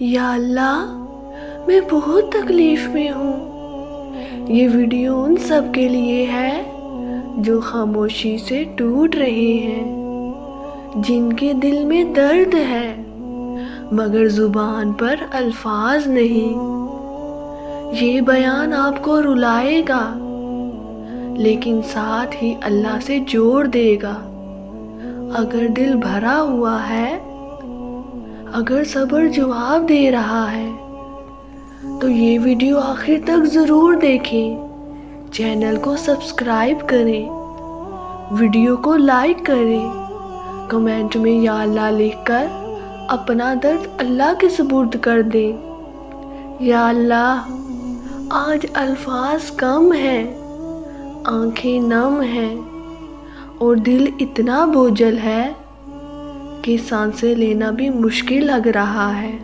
یا اللہ، میں بہت تکلیف میں ہوں۔ یہ ویڈیو ان سب کے لیے ہے جو خاموشی سے ٹوٹ رہے ہیں، جن کے دل میں درد ہے مگر زبان پر الفاظ نہیں۔ یہ بیان آپ کو رلائے گا لیکن ساتھ ہی اللہ سے جوڑ دے گا۔ اگر دل بھرا ہوا ہے، اگر صبر جواب دے رہا ہے تو یہ ویڈیو آخر تک ضرور دیکھیں۔ چینل کو سبسکرائب کریں، ویڈیو کو لائک کریں، کمنٹ میں یا اللہ لکھ کر اپنا درد اللہ کے سپرد کر دیں۔ یا اللہ، آج الفاظ کم ہیں، آنکھیں نم ہیں اور دل اتنا بوجھل ہے کہ سانسیں لینا بھی مشکل لگ رہا ہے۔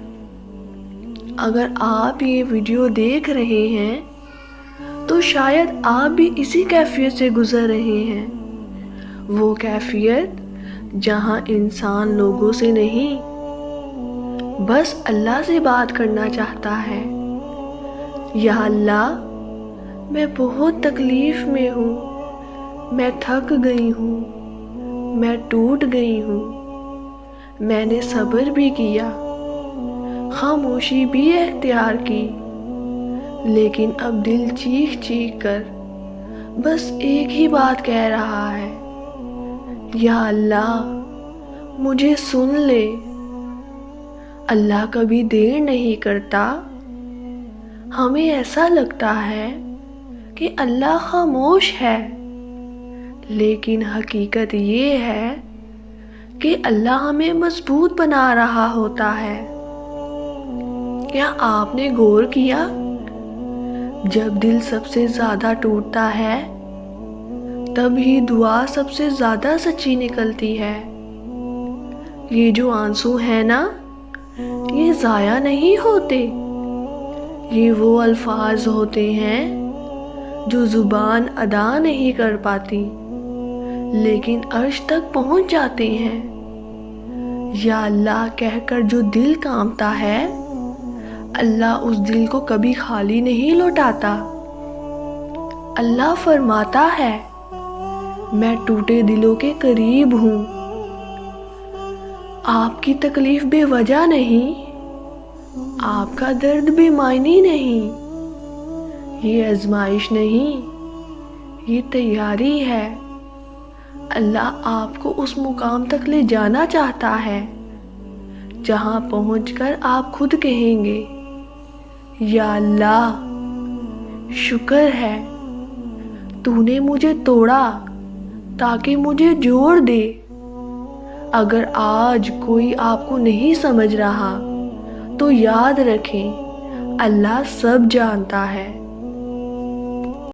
اگر آپ یہ ویڈیو دیکھ رہے ہیں تو شاید آپ بھی اسی کیفیت سے گزر رہے ہیں، وہ کیفیت جہاں انسان لوگوں سے نہیں بس اللہ سے بات کرنا چاہتا ہے۔ یا اللہ، میں بہت تکلیف میں ہوں، میں تھک گئی ہوں، میں ٹوٹ گئی ہوں۔ میں نے صبر بھی کیا، خاموشی بھی اختیار کی، لیکن اب دل چیخ چیخ کر بس ایک ہی بات کہہ رہا ہے، یا اللہ مجھے سن لے۔ اللہ کبھی دیر نہیں کرتا۔ ہمیں ایسا لگتا ہے کہ اللہ خاموش ہے، لیکن حقیقت یہ ہے کہ اللہ ہمیں مضبوط بنا رہا ہوتا ہے۔ کیا آپ نے غور کیا، جب دل سب سے زیادہ ٹوٹتا ہے تب ہی دعا سب سے زیادہ سچی نکلتی ہے۔ یہ جو آنسو ہے نا، یہ ضائع نہیں ہوتے، یہ وہ الفاظ ہوتے ہیں جو زبان ادا نہیں کر پاتی لیکن عرش تک پہنچ جاتے ہیں۔ یا اللہ کہہ کر جو دل کانپتا ہے، اللہ اس دل کو کبھی خالی نہیں لوٹاتا۔ اللہ فرماتا ہے، میں ٹوٹے دلوں کے قریب ہوں۔ آپ کی تکلیف بے وجہ نہیں، آپ کا درد بے معنی نہیں۔ یہ آزمائش نہیں، یہ تیاری ہے۔ اللہ آپ کو اس مقام تک لے جانا چاہتا ہے جہاں پہنچ کر آپ خود کہیں گے، یا اللہ شکر ہے، تو نے مجھے توڑا تاکہ مجھے جوڑ دے۔ اگر آج کوئی آپ کو نہیں سمجھ رہا تو یاد رکھیں، اللہ سب جانتا ہے۔